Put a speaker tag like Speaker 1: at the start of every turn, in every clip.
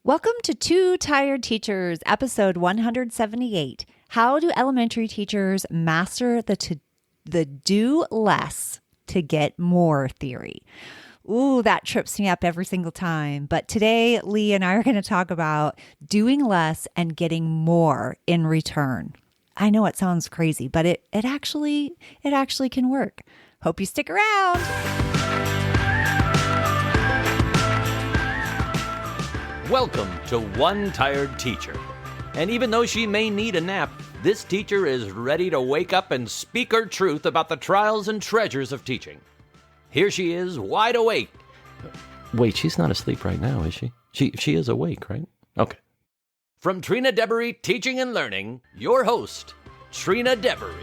Speaker 1: Welcome to Two Tired Teachers, episode 178. How do elementary teachers master the do less to get more theory? Ooh, that trips me up every single time. But today, Lee and I are going to talk about doing less and getting more in return. I know it sounds crazy, but it actually can work. Hope you stick around.
Speaker 2: Welcome to One Tired Teacher. And even though she may need a nap, this teacher is ready to wake up and speak her truth about the trials and treasures of teaching. Here she is, wide awake. Wait, she's not asleep right now, is she? She is awake, right? Okay. From Trina Debery Teaching and Learning, your host, Trina Debery.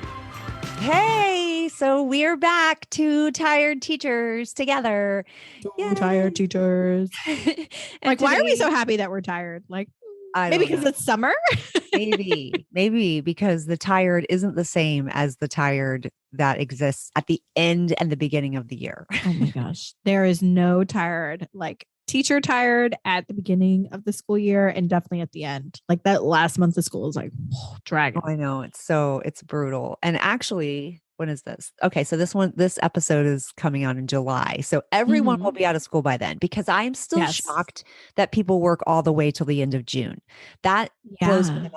Speaker 1: Hey, so we're back, Two Tired Teachers together.
Speaker 3: Two tired teachers. Like, why are we so happy that we're tired? Like, maybe because it's summer?
Speaker 1: maybe because the tired isn't the same as the tired that exists at the end and the beginning of the year.
Speaker 3: Oh my gosh. There is no tired, like teacher tired at the beginning of the school year and definitely at the end. Like that last month of school is like dragging.
Speaker 1: Oh, I know. It's brutal. And actually, when is this? Okay. So this episode is coming out in July. So everyone will be out of school by then, because I am still shocked that people work all the way till the end of June. That blows my mind.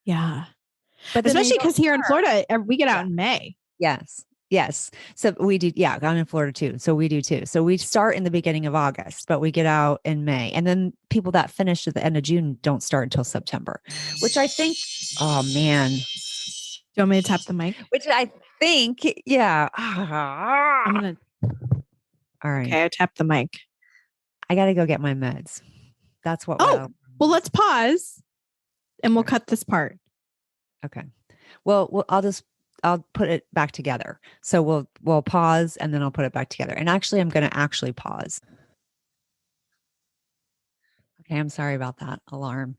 Speaker 3: Yeah.
Speaker 1: But
Speaker 3: especially because here in Florida, we get out in May.
Speaker 1: Yes. So we do. Yeah. I'm in Florida too. So we do too. So we start in the beginning of August, but we get out in May. And then people that finish at the end of June don't start until September, which I think, oh man.
Speaker 3: Do you want me to tap the mic?
Speaker 1: Which I think, yeah.
Speaker 3: I'm going to.
Speaker 1: All right.
Speaker 3: Okay. I tapped the mic.
Speaker 1: I got to go get my meds. That's what.
Speaker 3: Well, let's pause and we'll cut this part.
Speaker 1: Okay. Well, I'll put it back together. So we'll pause and then I'll put it back together. And actually, I'm going to actually pause. Okay. I'm sorry about that alarm.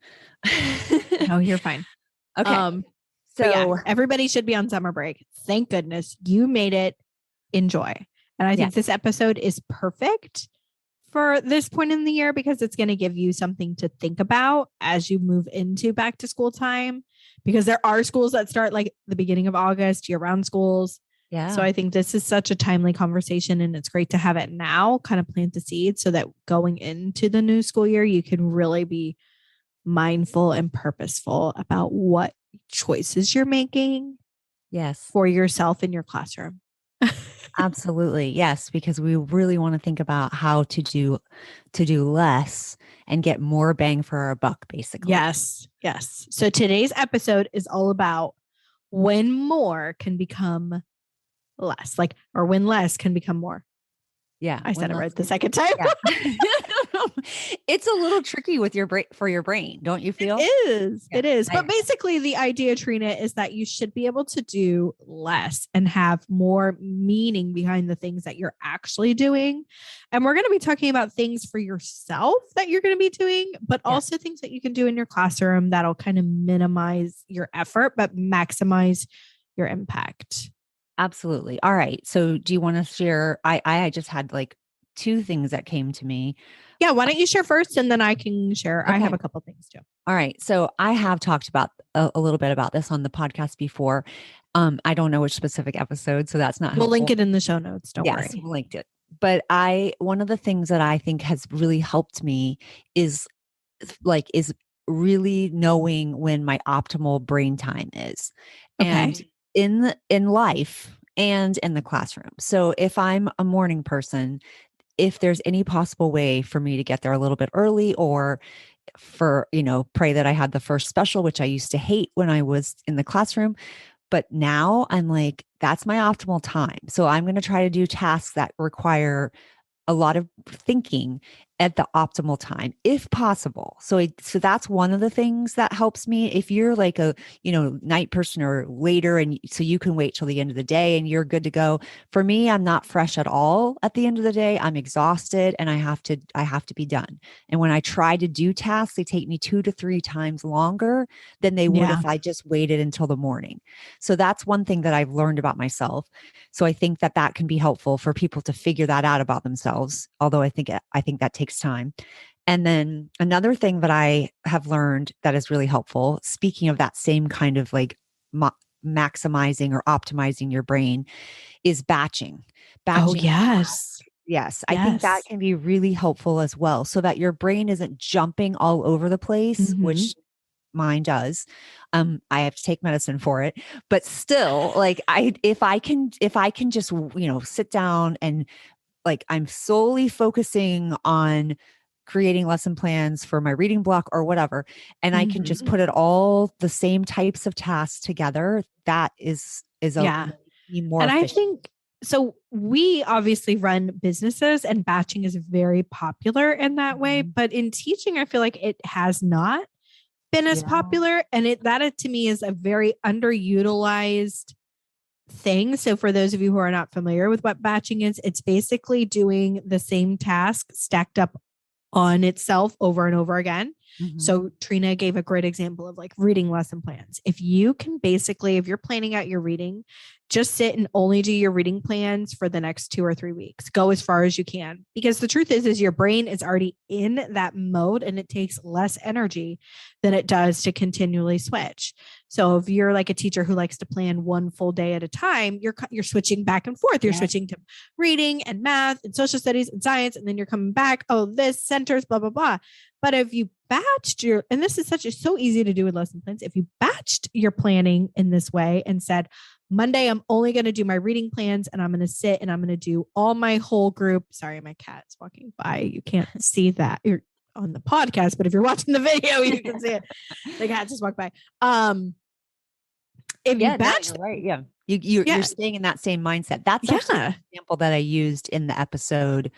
Speaker 3: No, you're fine.
Speaker 1: Okay.
Speaker 3: So yeah, everybody should be on summer break. Thank goodness you made it. Enjoy. And I think this episode is perfect for this point in the year because it's going to give you something to think about as you move into back to school time, because there are schools that start like the beginning of August, year-round schools.
Speaker 1: Yeah.
Speaker 3: So I think this is such a timely conversation and it's great to have it now, kind of plant the seed so that going into the new school year, you can really be mindful and purposeful about what choices you're making.
Speaker 1: Yes.
Speaker 3: For yourself in your classroom.
Speaker 1: Absolutely. Yes. Because we really want to think about how to do less and get more bang for our buck, basically.
Speaker 3: Yes. So today's episode is all about when more can become less, or when less can become more.
Speaker 1: Yeah.
Speaker 3: I said it right the second time.
Speaker 1: Yeah. It's a little tricky with for your brain, don't you feel?
Speaker 3: It is. But basically the idea, Trina, is that you should be able to do less and have more meaning behind the things that you're actually doing. And we're going to be talking about things for yourself that you're going to be doing, but also things that you can do in your classroom that'll kind of minimize your effort, but maximize your impact.
Speaker 1: Absolutely. All right. So do you want to share? I just had like two things that came to me.
Speaker 3: Yeah. Why don't you share first and then I can share? Okay. I have a couple things too.
Speaker 1: All right. So I have talked about a little bit about this on the podcast before. I don't know which specific episode, so that's not helpful.
Speaker 3: We'll link it in the show notes. Don't worry.
Speaker 1: Yes, we linked it. But one of the things that I think has really helped me is really knowing when my optimal brain time is.
Speaker 3: Okay.
Speaker 1: And in life and in the classroom. So if I'm a morning person, if there's any possible way for me to get there a little bit early, or for, pray that I had the first special, which I used to hate when I was in the classroom. But now I'm like, that's my optimal time. So I'm going to try to do tasks that require a lot of thinking at the optimal time, if possible. So that's one of the things that helps me. If you're like a, night person or later, and so you can wait till the end of the day and you're good to go. For me, I'm not fresh at all at the end of the day. I'm exhausted and I have to be done. And when I try to do tasks, they take me 2 to 3 times longer than they would if I just waited until the morning. So that's one thing that I've learned about myself. So I think that can be helpful for people to figure that out about themselves. Although I think that takes time. And then another thing that I have learned that is really helpful, speaking of that same kind of like maximizing or optimizing your brain, is batching.
Speaker 3: Oh,
Speaker 1: Batching.
Speaker 3: yes.
Speaker 1: Yes, I think that
Speaker 3: Yes.
Speaker 1: can be really helpful as well, so that your brain isn't jumping all over the place,
Speaker 3: Mm-hmm.
Speaker 1: which mine does. I have to take medicine for it, but still, like if I can just, sit down and like I'm solely focusing on creating lesson plans for my reading block or whatever, and I can just
Speaker 3: Mm-hmm.
Speaker 1: put it all the same types of tasks together, that is a
Speaker 3: Yeah.
Speaker 1: be more
Speaker 3: And I
Speaker 1: efficient.
Speaker 3: think so. We obviously run businesses, and batching is very popular in that way.
Speaker 1: Mhm.
Speaker 3: But in teaching, I feel like it has not been as
Speaker 1: Yeah.
Speaker 3: popular. And to me is a very underutilized thing. So, for those of you who are not familiar with what batching is, it's basically doing the same task stacked up on itself over and over again.
Speaker 1: Mhm.
Speaker 3: So Trina gave a great example of like reading lesson plans. If you can basically, if you're planning out your reading, just sit and only do your reading plans for the next 2 or 3 weeks. Go as far as you can. Because the truth is your brain is already in that mode and it takes less energy than it does to continually switch. So if you're like a teacher who likes to plan one full day at a time, you're switching back and forth. You're
Speaker 1: Yeah.
Speaker 3: switching to reading and math and social studies and science, and then you're coming back. Oh, this centers, blah blah blah. But if you batched and this is so easy to do with lesson plans. If you batched your planning in this way and said, Monday, I'm only going to do my reading plans and I'm going to sit and I'm going to do all my whole group. Sorry, my cat's walking by. You can't see that. You're on the podcast, but if you're watching the video, you can see it. The cat just walked by. If you
Speaker 1: Yeah, no,
Speaker 3: batch,
Speaker 1: you're right. Yeah. You're staying in that same mindset. That's actually an example that I used in the episode.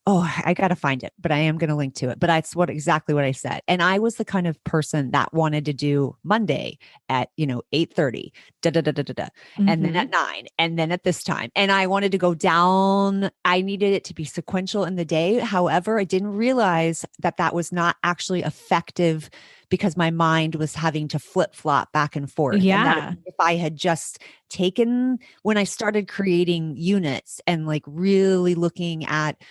Speaker 1: Oh, I got to find it, but I am going to link to it. But that's exactly what I said. And I was the kind of person that wanted to do Monday at, 8:30, da, da, da, da, da, da, and then at 9, and then at this time. And I wanted to go down. I needed it to be sequential in the day. However, I didn't realize that that was not actually effective because my mind was having to flip flop back and forth. And that if I had just taken, when I started creating units and like really looking at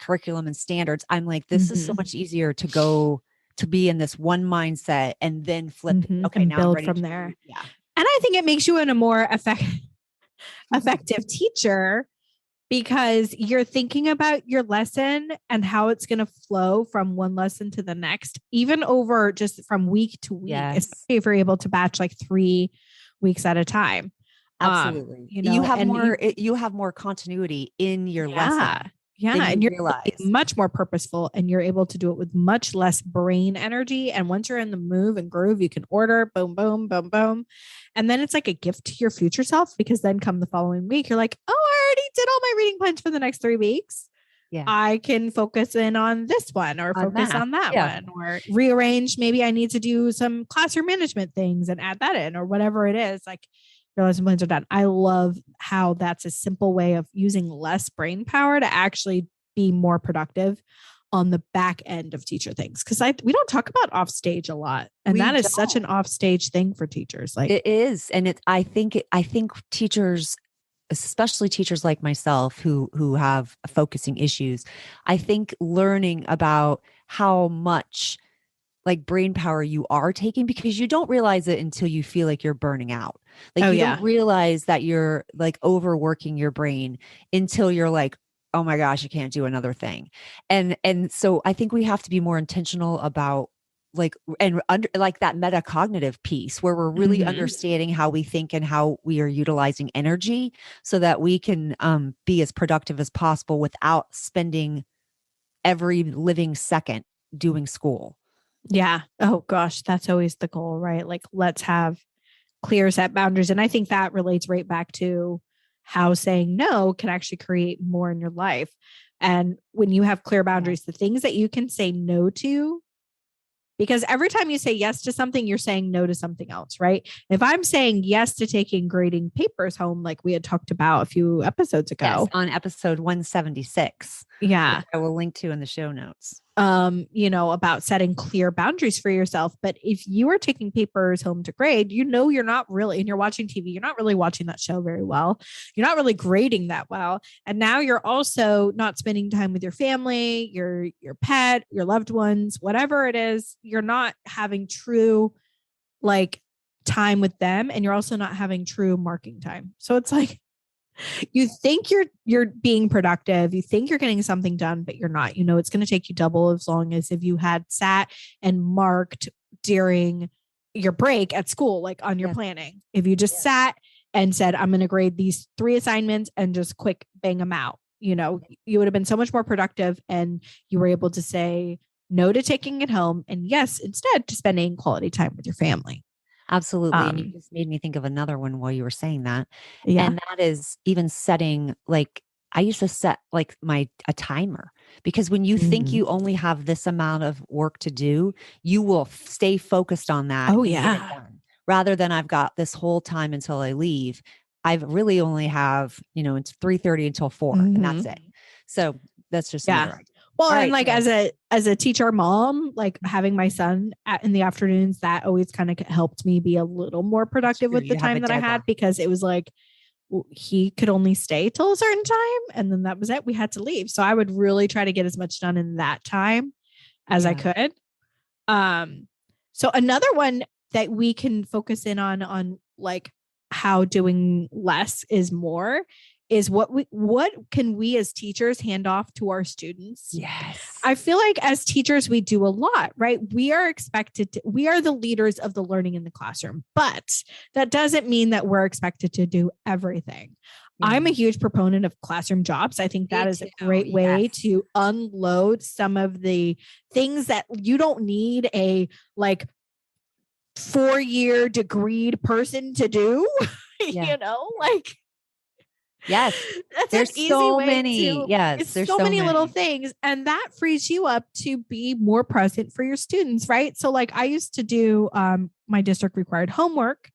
Speaker 1: curriculum and standards, I'm like, this is so much easier to go to be in this one mindset and then flip. Okay,
Speaker 3: and
Speaker 1: now I'm
Speaker 3: build
Speaker 1: ready
Speaker 3: from
Speaker 1: to
Speaker 3: there.
Speaker 1: yeah.
Speaker 3: And I think it makes you in a more effective teacher because you're thinking about your lesson and how it's going to flow from one lesson to the next, even over just from week to week, especially if you're able to batch like 3 weeks at a time.
Speaker 1: Absolutely. You have more continuity in your lesson.
Speaker 3: Yeah. And you're
Speaker 1: realize.
Speaker 3: much more purposeful and you're able to do it with much less brain energy. And once you're in the move and groove, you can order boom, boom, boom, boom. And then it's like a gift to your future self because then come the following week, you're like, oh, I already did all my reading plans for the next 3 weeks. Yeah. I can focus in on this one or focus on that one or rearrange. Maybe I need to do some classroom management things and add that in or whatever it is. Like your lesson plans are done. I love how that's a simple way of using less brain power to actually be more productive on the back end of teacher things. Cause we don't talk about off stage a lot. And that is such an off stage thing for teachers. Like
Speaker 1: it is. And I think teachers, especially teachers like myself who have focusing issues, I think learning about how much like brain power you are taking, because you don't realize it until you feel like you're burning out. Like you don't realize that you're like overworking your brain until you're like, oh my gosh, I can't do another thing. And so I think we have to be more intentional about like, and under like that metacognitive piece where we're really understanding how we think and how we are utilizing energy so that we can be as productive as possible without spending every living second doing school.
Speaker 3: Yeah. Oh gosh, that's always the goal, right? Like let's have clear set boundaries. And I think that relates right back to how saying no can actually create more in your life. And when you have clear boundaries, the things that you can say no to, because every time you say yes to something, you're saying no to something else, right? If I'm saying yes to taking grading papers home, like we had talked about a few episodes ago.
Speaker 1: Yes, on episode 176.
Speaker 3: Yeah.
Speaker 1: I will link to in the show notes.
Speaker 3: about setting clear boundaries for yourself. But if you are taking papers home to grade, you're not really, and you're watching TV, you're not really watching that show very well. You're not really grading that well. And now you're also not spending time with your family, your pet, your loved ones, whatever it is. You're not having true like time with them. And you're also not having true marking time. So it's like, you think you're being productive, you think you're getting something done, but you're not. It's going to take you double as long as if you had sat and marked during your break at school, like on your planning. If you just sat and said, I'm going to grade these 3 assignments and just quick bang them out, you would have been so much more productive, and you were able to say no to taking it home, and yes, instead to spending quality time with your family.
Speaker 1: Absolutely. And you just made me think of another one while you were saying that.
Speaker 3: Yeah.
Speaker 1: And that is even setting, like, I used to set like a timer, because when you think you only have this amount of work to do, you will stay focused on that.
Speaker 3: Oh,
Speaker 1: and
Speaker 3: yeah.
Speaker 1: get it done. Rather than I've got this whole time until I leave. I've really only have, it's 3:30 until 4 and that's it. So that's just another idea.
Speaker 3: Well, and like as a teacher mom, like having my son in the afternoons, that always kind of helped me be a little more productive with the time that I had, because it was like he could only stay till a certain time, and then that was it. We had to leave. So I would really try to get as much done in that time as I could. So another one that we can focus in on like how doing less is more is what can we as teachers hand off to our students?
Speaker 1: Yes.
Speaker 3: I feel like as teachers, we do a lot, right? We are the leaders of the learning in the classroom, but that doesn't mean that we're expected to do everything. I'm a huge proponent of classroom jobs. I think that is a great way to unload some of the things that you don't need a like 4-year degreed person to do, like.
Speaker 1: Yes.
Speaker 3: That's
Speaker 1: there's
Speaker 3: an easy
Speaker 1: so
Speaker 3: way
Speaker 1: many. Yes.
Speaker 3: There's so many little things. And that frees you up to be more present for your students. Right. So like I used to do my district required homework.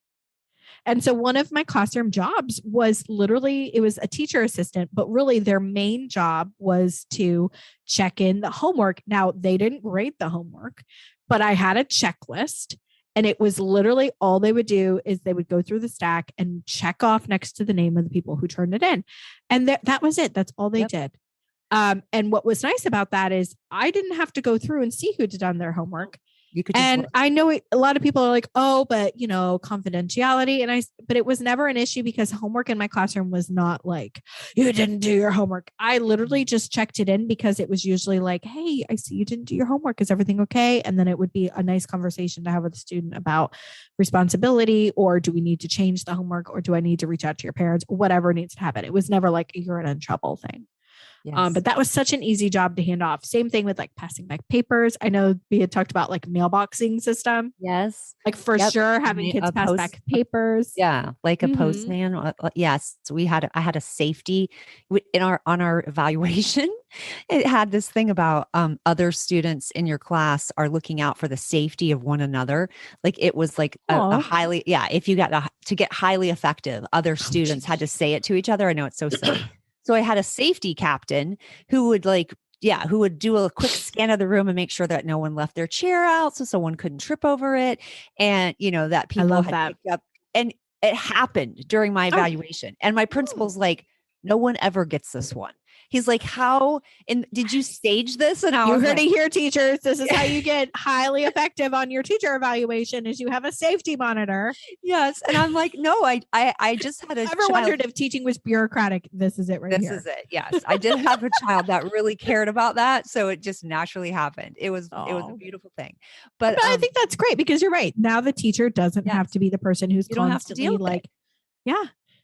Speaker 3: And so one of my classroom jobs was it was a teacher assistant, but really their main job was to check in the homework. Now they didn't grade the homework, but I had a checklist. And it was literally all they would do is they would go through the stack and check off next to the name of the people who turned it in. And that was it. That's all they did. And what was nice about that is I didn't have to go through and see who'd done their homework.
Speaker 1: You could just
Speaker 3: I know a lot of people are like, oh, but confidentiality. But it was never an issue because homework in my classroom was not like, you didn't do your homework. I literally just checked it in because it was usually like, hey, I see you didn't do your homework. Is everything okay? And then it would be a nice conversation to have with the student about responsibility, or do we need to change the homework, or do I need to reach out to your parents, or whatever needs to happen. It was never like you're in trouble thing. Yes. But that was such an easy job to hand off. Same thing with like passing back papers. I know we had talked about like mailboxing system.
Speaker 1: Yes.
Speaker 3: Like for sure having kids pass back papers.
Speaker 1: Yeah. Like a postman. Yes. So I had a safety on our evaluation. It had this thing about other students in your class are looking out for the safety of one another. Like it was like a highly, if you got to get highly effective, other students had to say it to each other. I know it's so silly. So I had a safety captain who would who would do a quick scan of the room and make sure that no one left their chair out so someone couldn't trip over it. And, that people had picked up. And it happened during my evaluation. And my principal's like, no one ever gets this one. He's like, how, and did you stage this? And
Speaker 3: you heard it here, teachers. This is how you get highly effective on your teacher evaluation is you have a safety monitor.
Speaker 1: Yes. And I'm like, no, I just had a
Speaker 3: Ever wondered if teaching was bureaucratic? This is it right here.
Speaker 1: This is it. Yes. I did have a child that really cared about that. So it just naturally happened. It was a beautiful thing. But
Speaker 3: I think that's great because you're right. Now the teacher doesn't have to be the person who's constantly like,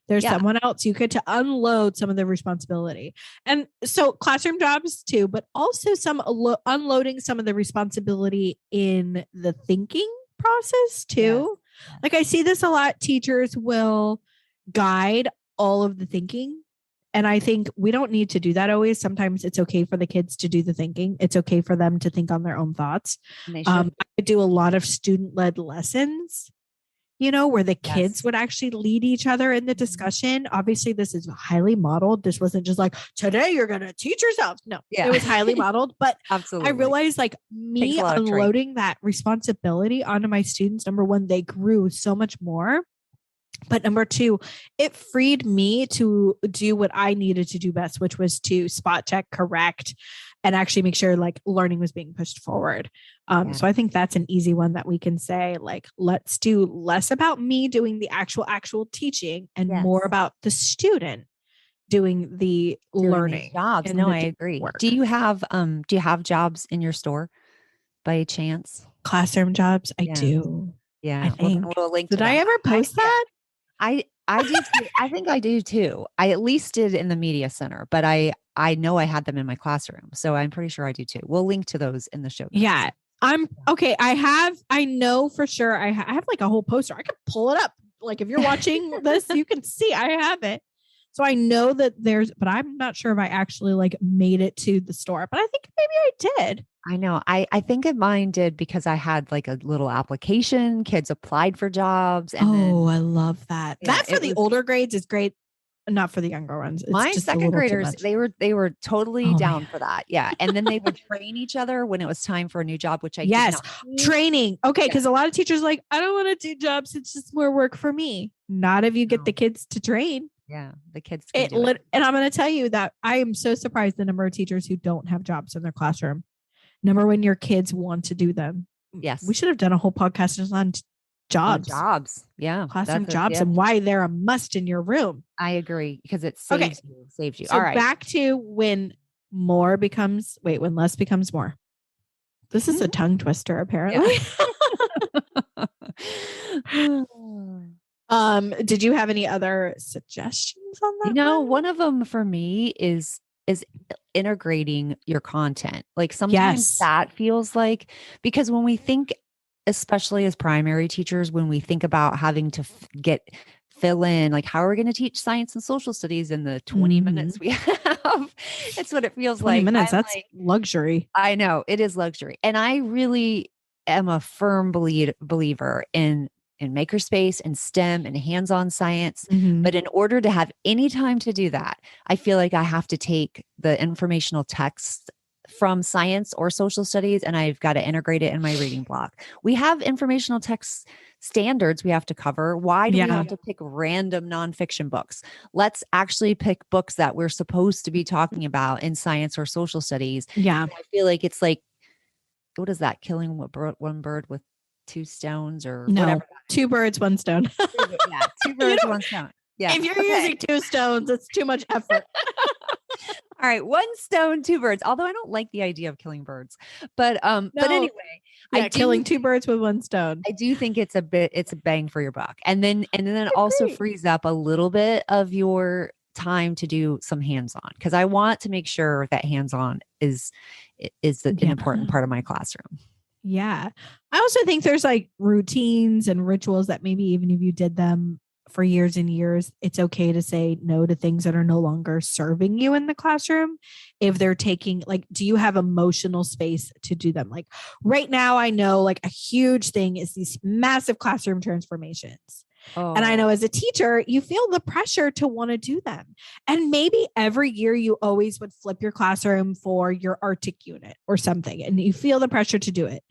Speaker 3: there's someone else you get to unload some of the responsibility. And so classroom jobs too, but also some unloading some of the responsibility in the thinking process too. Yes. Like I see this a lot. Teachers will guide all of the thinking. And I think we don't need to do that always. Sometimes it's okay for the kids to do the thinking. It's okay for them to think on their own thoughts. I do a lot of student-led lessons. where the kids
Speaker 1: Yes.
Speaker 3: would actually lead each other in the discussion. Obviously, this is highly modeled. This wasn't just like, today you're going to teach yourself. No,
Speaker 1: Yeah.
Speaker 3: it was highly modeled. But I
Speaker 1: Absolutely.
Speaker 3: realized like
Speaker 1: Takes
Speaker 3: me
Speaker 1: a lot of training.
Speaker 3: unloading that responsibility onto my students, number one, they grew so much more. But number two, it freed me to do what I needed to do best, which was to spot check, correct, and actually make sure like learning was being pushed forward.
Speaker 1: Yeah.
Speaker 3: So I think that's an easy one that we can say, like, let's do less about me doing the actual teaching and
Speaker 1: Yes.
Speaker 3: more about the student doing the
Speaker 1: Doing
Speaker 3: learning
Speaker 1: these jobs.
Speaker 3: and
Speaker 1: No,
Speaker 3: the
Speaker 1: I
Speaker 3: deep
Speaker 1: agree.
Speaker 3: work.
Speaker 1: Do you have jobs in your store by chance?
Speaker 3: Classroom jobs? I
Speaker 1: Yeah.
Speaker 3: do.
Speaker 1: Yeah.
Speaker 3: I think.
Speaker 1: We'll link to
Speaker 3: Did I
Speaker 1: that.
Speaker 3: ever post that?
Speaker 1: I do too. I think I do too. I at least did in the media center, but I know I had them in my classroom. So I'm pretty sure I do too. We'll link to those in the show notes.
Speaker 3: Yeah. I'm okay. I know for sure. I have like a whole poster. I could pull it up. Like if you're watching this, you can see I have it. So I know that but I'm not sure if I actually like made it to the store, but I think maybe I did.
Speaker 1: I know. I think mine did because I had like a little application. Kids applied for jobs. And
Speaker 3: I love that.
Speaker 1: Yeah,
Speaker 3: that for the older grades is great. Not for the younger ones. It's
Speaker 1: my
Speaker 3: just
Speaker 1: second graders, they were totally down for that. Yeah. And then they would train each other when it was time for a new job, which I did not do.
Speaker 3: Training. Okay. Because a lot of teachers are like, I don't want to do jobs. It's just more work for me. Not if you get the kids to train.
Speaker 1: Yeah. The kids.
Speaker 3: And I'm going to tell you that I am so surprised the number of teachers who don't have jobs in their classroom. Number when your kids want to do them.
Speaker 1: Yes.
Speaker 3: We should have done a whole podcast just on jobs.
Speaker 1: Yeah.
Speaker 3: Classroom jobs and why they're a must in your room.
Speaker 1: I agree because it saves you.
Speaker 3: So
Speaker 1: all right.
Speaker 3: Back to when less becomes more. This is a tongue twister, apparently.
Speaker 1: Yeah.
Speaker 3: Did you have any other suggestions on that?
Speaker 1: One of them for me is integrating your content. Like sometimes that feels like, because when we think, especially as primary teachers, when we think about having to fill in, like, how are we going to teach science and social studies in the 20 minutes we have? It's what it feels
Speaker 3: 20
Speaker 1: like.
Speaker 3: minutes. That's like luxury.
Speaker 1: I know it is luxury. And I really am a firm believer in makerspace and STEM and hands-on science.
Speaker 3: Mm-hmm.
Speaker 1: But in order to have any time to do that, I feel like I have to take the informational text from science or social studies, and I've got to integrate it in my reading block. We have informational text standards we have to cover. Why do we have to pick random nonfiction books? Let's actually pick books that we're supposed to be talking about in science or social studies.
Speaker 3: Yeah.
Speaker 1: And I feel like it's like, what is that? Killing one bird with two stones or whatever.
Speaker 3: 2 birds, 1 stone.
Speaker 1: 2 birds, 1 stone. Yeah.
Speaker 3: If you're using 2 stones, it's too much effort.
Speaker 1: All right. 1 stone, 2 birds. Although I don't like the idea of killing birds, but anyway,
Speaker 3: killing 2 birds with 1 stone.
Speaker 1: I do think it's a bang for your buck. And then it also frees up a little bit of your time to do some hands-on, because I want to make sure that hands-on is an important part of my classroom.
Speaker 3: Yeah. I also think there's like routines and rituals that maybe even if you did them for years and years, it's okay to say no to things that are no longer serving you in the classroom. If they're taking, like, do you have emotional space to do them? Like right now, I know like a huge thing is these massive classroom transformations. And I know as a teacher, you feel the pressure to want to do them. And maybe every year you always would flip your classroom for your Arctic unit or something, and you feel the pressure to do it.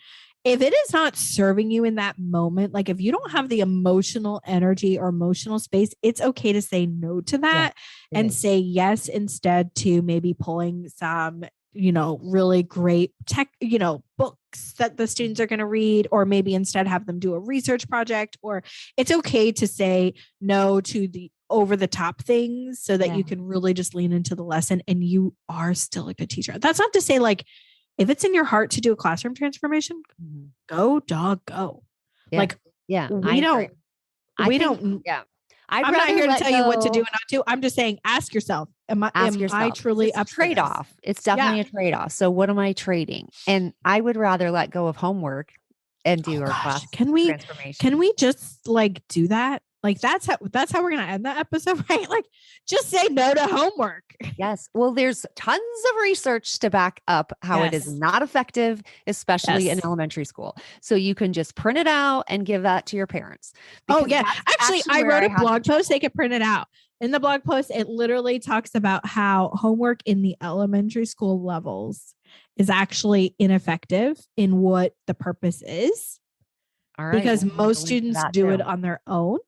Speaker 3: If it is not serving you in that moment, like if you don't have the emotional energy or emotional space, it's okay to say no to that and say yes instead to maybe pulling some, really great tech, books that the students are going to read, or maybe instead have them do a research project. Or it's okay to say no to the over the top things so that you can really just lean into the lesson and you are still a good teacher. That's not to say like, if it's in your heart to do a classroom transformation, go dog, go.
Speaker 1: Yeah.
Speaker 3: Like, we don't.
Speaker 1: Yeah.
Speaker 3: I'm not here to tell you what to do and not to. I'm just saying, ask yourself, am I truly
Speaker 1: up? Trade-off. It's definitely a trade-off. So what am I trading? And I would rather let go of homework and do our class transformation.
Speaker 3: Can we just like do that? Like that's how we're gonna end that episode, right? Like just say no to homework.
Speaker 1: Yes. Well, there's tons of research to back up how it is
Speaker 3: Yes.
Speaker 1: not effective, especially in
Speaker 3: Yes.
Speaker 1: elementary school. So you can just print it out and give that to your parents.
Speaker 3: Oh
Speaker 1: Because
Speaker 3: yeah.
Speaker 1: that's
Speaker 3: Actually, I
Speaker 1: where
Speaker 3: wrote a
Speaker 1: had the
Speaker 3: blog post. They
Speaker 1: trouble.
Speaker 3: could print it out. In the blog post, it literally talks about how homework in the elementary school levels is actually ineffective in what the purpose is,
Speaker 1: All right.
Speaker 3: because
Speaker 1: We'll put a
Speaker 3: most
Speaker 1: link to
Speaker 3: students
Speaker 1: that
Speaker 3: do it
Speaker 1: too.
Speaker 3: on their own.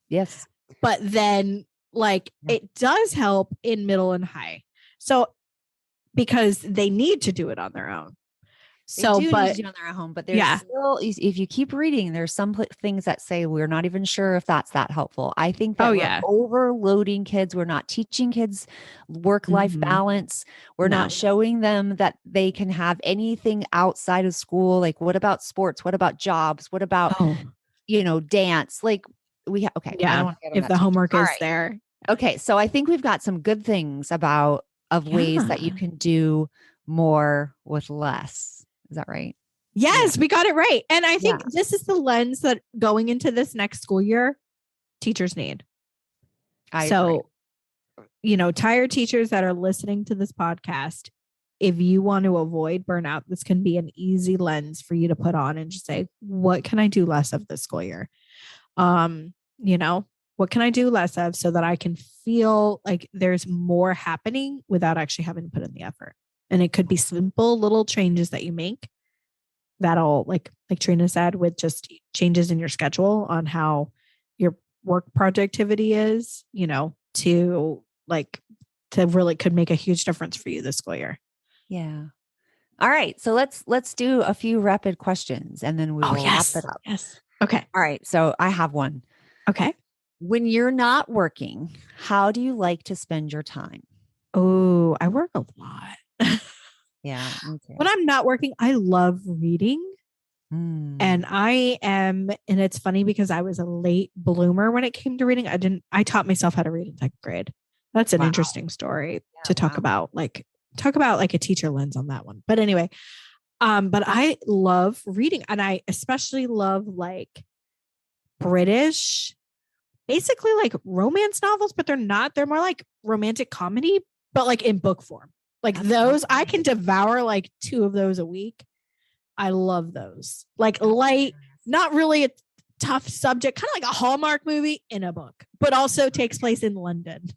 Speaker 1: Yes.
Speaker 3: But then, like,
Speaker 1: Yeah.
Speaker 3: it does help in middle and high. So, because they need to do it on their own.
Speaker 1: They
Speaker 3: So,
Speaker 1: do need
Speaker 3: but
Speaker 1: to do on their own, but there's
Speaker 3: yeah.
Speaker 1: still, if you keep reading, there's some things that say we're not even sure if that's that helpful. I think that
Speaker 3: Oh,
Speaker 1: we're
Speaker 3: yeah.
Speaker 1: overloading kids. We're not teaching kids work-life
Speaker 3: Mhm.
Speaker 1: balance. We're
Speaker 3: No.
Speaker 1: not showing them that they can have anything outside of school. Like, what about sports? What about jobs? What about,
Speaker 3: Oh,
Speaker 1: dance? Like, okay, I don't
Speaker 3: yeah.
Speaker 1: want to get on
Speaker 3: If
Speaker 1: that
Speaker 3: the
Speaker 1: tangent.
Speaker 3: homework
Speaker 1: All
Speaker 3: is
Speaker 1: right.
Speaker 3: there.
Speaker 1: Okay, so I think we've got some good things of ways that you
Speaker 3: Yeah.
Speaker 1: can do more with less. Is that right?
Speaker 3: Yes, we got it right. And I think
Speaker 1: Yeah.
Speaker 3: this is the lens that going into this next school year, teachers need.
Speaker 1: I agree.
Speaker 3: So, tired teachers that are listening to this podcast, if you want to avoid burnout, this can be an easy lens for you to put on and just say, what can I do less of this school year? What can I do less of so that I can feel like there's more happening without actually having to put in the effort? And it could be simple little changes that you make that'll, like Trina said, with just changes in your schedule on how your work productivity is, to really could make a huge difference for you this school year.
Speaker 1: Yeah. All right. So let's do a few rapid questions and then we
Speaker 3: Oh,
Speaker 1: will wrap
Speaker 3: yes.
Speaker 1: it up.
Speaker 3: Yes. Okay.
Speaker 1: All right. So I have one.
Speaker 3: Okay.
Speaker 1: When you're not working, how do you like to spend your time?
Speaker 3: Oh, I work a lot.
Speaker 1: Yeah. Me too.
Speaker 3: When I'm not working, I love reading. And and it's funny because I was a late bloomer when it came to reading. I taught myself how to read in second grade. That's an
Speaker 1: Wow.
Speaker 3: interesting story
Speaker 1: Yeah,
Speaker 3: to talk about, like a teacher lens on that one. But anyway, but I love reading, and I especially love like British, basically like romance novels, but they're more like romantic comedy, but like in book form. Like
Speaker 1: That's
Speaker 3: those, I
Speaker 1: awesome.
Speaker 3: can devour like 2 of those a week. I love those. Like light, not really a tough subject, kind of like a Hallmark movie in a book, but also takes place in London.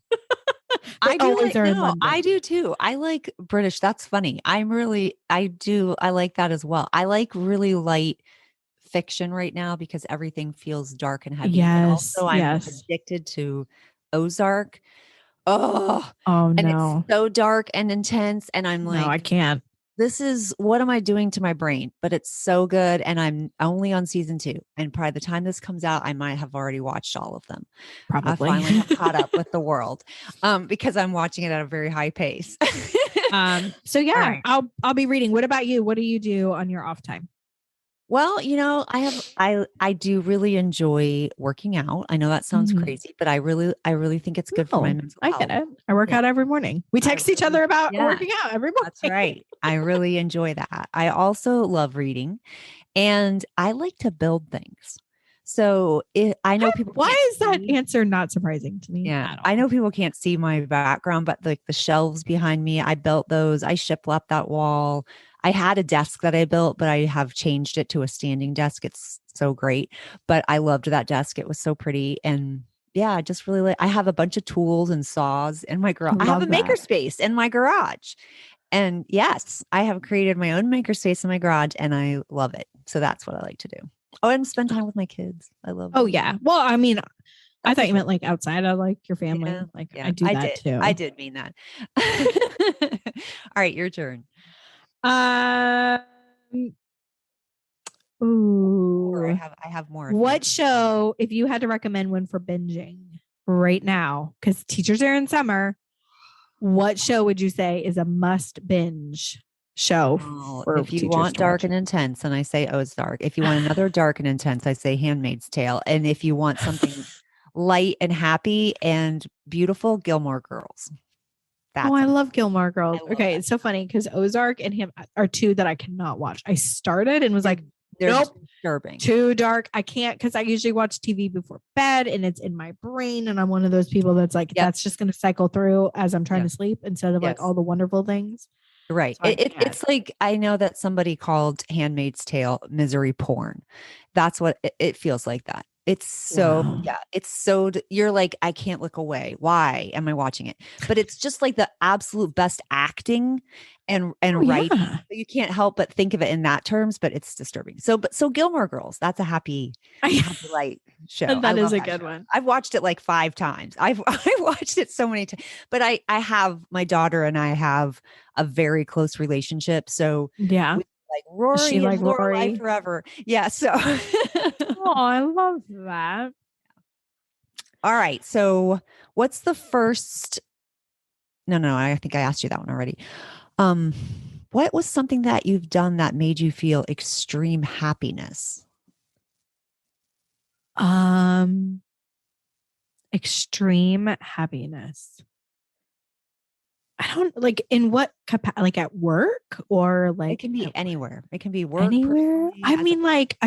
Speaker 1: I
Speaker 3: London.
Speaker 1: do too. I like British. That's funny. I like that as well. I like really light fiction right now because everything feels dark and heavy. And
Speaker 3: Yes.
Speaker 1: also I'm
Speaker 3: Yes.
Speaker 1: addicted to Ozark. Oh,
Speaker 3: Oh
Speaker 1: and it's
Speaker 3: no.
Speaker 1: so dark and intense. And I'm
Speaker 3: No, I
Speaker 1: like,
Speaker 3: can't.
Speaker 1: what am I doing to my brain? But it's so good. And I'm only on season 2. And by the time this comes out, I might have already watched all of them. I
Speaker 3: Probably.
Speaker 1: finally have caught up with the world because I'm watching it at a very high pace.
Speaker 3: So yeah,
Speaker 1: right.
Speaker 3: I'll be reading. What about you? What do you do on your off time?
Speaker 1: Well, I do really enjoy working out. I know that sounds
Speaker 3: Mhm.
Speaker 1: crazy, but I really think it's good for my
Speaker 3: Oh,
Speaker 1: mental
Speaker 3: I
Speaker 1: health.
Speaker 3: get it. I work
Speaker 1: Yeah.
Speaker 3: out every morning. We text each other about working out every morning.
Speaker 1: That's right. I really enjoy that. I also love reading and I like to build things. So I know people.
Speaker 3: Why
Speaker 1: can't
Speaker 3: is that
Speaker 1: see-
Speaker 3: answer not surprising to me?
Speaker 1: Yeah,
Speaker 3: At all?
Speaker 1: I know people can't see my background, but like the shelves behind me, I built those. I shiplaped that wall. I had a desk that I built, but I have changed it to a standing desk. It's so great. But I loved that desk. It was so pretty. And yeah, I just really I have a bunch of tools and saws in my garage. I have a
Speaker 3: Love that.
Speaker 1: makerspace in my garage. And yes, I have created my own makerspace in my garage and I love it. So that's what I like to do. Oh, and spend time with my kids. I love
Speaker 3: Oh
Speaker 1: them.
Speaker 3: yeah. Well, I mean, I
Speaker 1: That's
Speaker 3: thought
Speaker 1: a
Speaker 3: you meant like outside of like your family.
Speaker 1: Yeah,
Speaker 3: Like
Speaker 1: yeah,
Speaker 3: I do that too.
Speaker 1: I did mean that. All right, your turn.
Speaker 3: Um.
Speaker 1: Or
Speaker 3: Ooh.
Speaker 1: I have more. if you-
Speaker 3: What show, if you had to recommend one for binging right now, because teachers are in summer, what show would you say is a must binge show
Speaker 1: Oh,
Speaker 3: for
Speaker 1: if you
Speaker 3: teachers
Speaker 1: want
Speaker 3: to
Speaker 1: dark
Speaker 3: watch?
Speaker 1: and intense, then I say Ozark. If you want another dark and intense, I say Handmaid's Tale. And if you want something light and happy and beautiful, Gilmore Girls.
Speaker 3: Oh, I
Speaker 1: it.
Speaker 3: love Gilmore Girls.
Speaker 1: I love
Speaker 3: Okay,
Speaker 1: that
Speaker 3: it's so funny because Ozark and him are 2 that I cannot watch. I started and was like,
Speaker 1: They're
Speaker 3: nope,
Speaker 1: disturbing.
Speaker 3: too dark. I can't, because I usually watch TV before bed and it's in my brain. And I'm one of those people that's like, that's just going to cycle through as I'm trying to sleep instead of like all the wonderful things.
Speaker 1: Right.
Speaker 3: So
Speaker 1: It's like, I know that somebody called Handmaid's Tale misery porn. That's what it feels like that. It's so, it's so, you're like, I can't look away. Why am I watching it? But it's just like the absolute best acting and writing.
Speaker 3: Yeah.
Speaker 1: You can't help but think of it in that terms, but it's disturbing. So Gilmore Girls, that's a happy light show.
Speaker 3: That is a good one.
Speaker 1: I've watched it like 5 times. I've watched it so many times, but I have, my daughter and I have a very close relationship. So
Speaker 3: yeah,
Speaker 1: like Rory
Speaker 3: she
Speaker 1: and
Speaker 3: like
Speaker 1: Lorelai
Speaker 3: Rory
Speaker 1: forever. Yeah. So
Speaker 3: oh, I love that.
Speaker 1: all right. So what's the first? No, I think I asked you that one already. What was something that you've done that made you feel extreme happiness?
Speaker 3: Extreme happiness. I don't like in what capacity, like at work or like
Speaker 1: it can be anywhere. It can be work,
Speaker 3: anywhere. I mean, like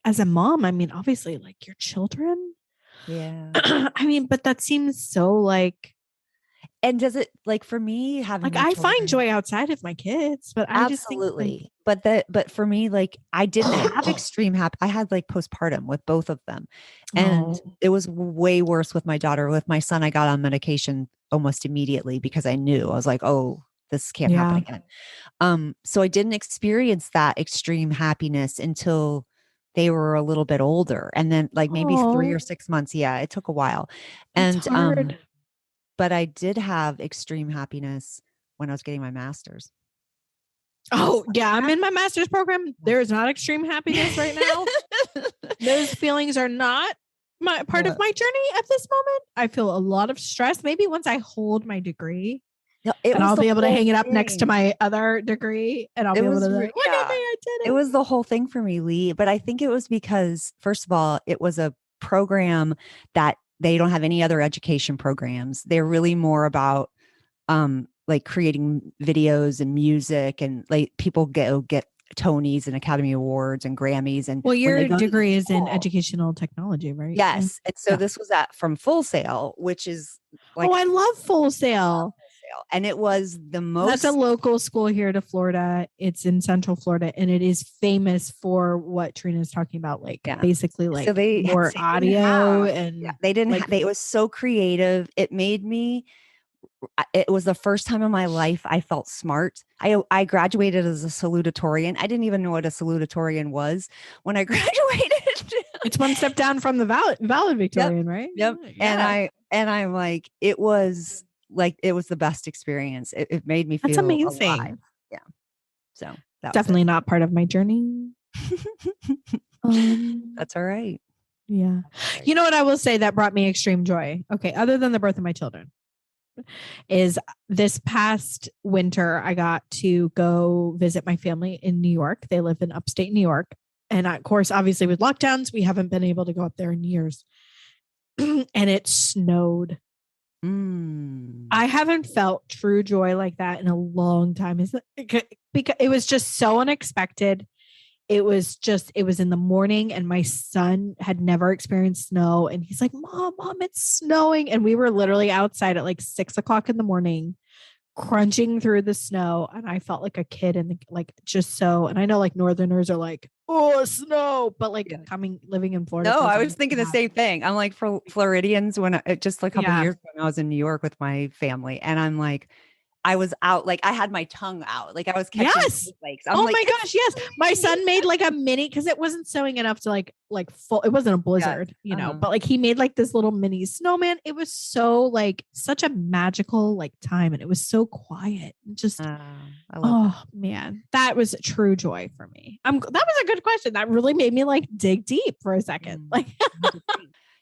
Speaker 3: as a mom, I mean, obviously like your children.
Speaker 1: Yeah.
Speaker 3: I mean, but that seems so like,
Speaker 1: and does it like for me having
Speaker 3: like
Speaker 1: my
Speaker 3: I
Speaker 1: children,
Speaker 3: find joy outside of my kids, but I just think
Speaker 1: absolutely. But for me, like I didn't have extreme happy. I had like postpartum with both of them, and it was way worse with my daughter. With my son, I got on medication almost immediately because I knew I was like, oh, this can't happen again. So I didn't experience that extreme happiness until they were a little bit older, and then like maybe 3 or 6 months. Yeah, it took a while, and but I did have extreme happiness when I was getting my master's.
Speaker 3: Oh, yeah. I'm in my master's program. There is not extreme happiness right now. Those feelings are not my part of my journey at this moment. I feel a lot of stress. Maybe once I hold my degree, and I'll be able to hang it up next to my other degree, and I'll be able to like, look at me, I did it.
Speaker 1: It was the whole thing for me, Lee. But I think it was because, first of all, it was a program that they don't have any other education programs. They're really more about like creating videos and music, and like people get Tonys and Academy Awards and Grammys. And
Speaker 3: well, your degree is in educational technology, right?
Speaker 1: Yes. And so this was from Full Sail, which is like,
Speaker 3: oh, I love Full Sail.
Speaker 1: And it was the most.
Speaker 3: That's a local school here to Florida. It's in Central Florida, and it is famous for what Trina is talking about. Like basically, like so more audio, and
Speaker 1: they didn't. Like, it was so creative. It made me. It was the first time in my life I felt smart. I graduated as a salutatorian. I didn't even know what a salutatorian was when I graduated.
Speaker 3: It's one step down from the valedictorian, right?
Speaker 1: Yep. Yeah. And I'm like, it was the best experience. It made me feel
Speaker 3: that's amazing.
Speaker 1: Alive. Yeah. So
Speaker 3: that definitely not part of my journey.
Speaker 1: That's all right.
Speaker 3: Yeah. You know what I will say that brought me extreme joy? Okay. Other than the birth of my children, is this past winter, I got to go visit my family in New York. They live in upstate New York. And of course, obviously with lockdowns, we haven't been able to go up there in years. And it snowed. I haven't felt true joy like that in a long time. Because it was just so unexpected. It was in the morning, and my son had never experienced snow, and he's like, mom, it's snowing. And we were literally outside at like 6 o'clock in the morning, crunching through the snow. And I felt like a kid, and like, just so, and I know like Northerners are like, oh, snow, but like living in Florida.
Speaker 1: No, I was thinking the same thing. I'm like, for Floridians, when just a couple years when I was in New York with my family, and I'm like, I was out, like I had my tongue out, like I was catching flakes.
Speaker 3: Oh my gosh, yes. My son made like a mini, because it wasn't snowing enough to like full. It wasn't a blizzard, you know, but like he made like this little mini snowman. It was so like such a magical like time, and it was so quiet. Just man, that was true joy for me. That was a good question. That really made me like dig deep for a second. Like,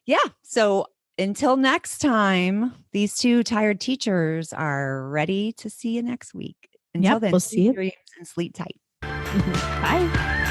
Speaker 1: yeah. So until next time, these two tired teachers are ready to see you next week. Until then,
Speaker 3: we'll see you.
Speaker 1: Dreams and sleep tight.
Speaker 3: Bye.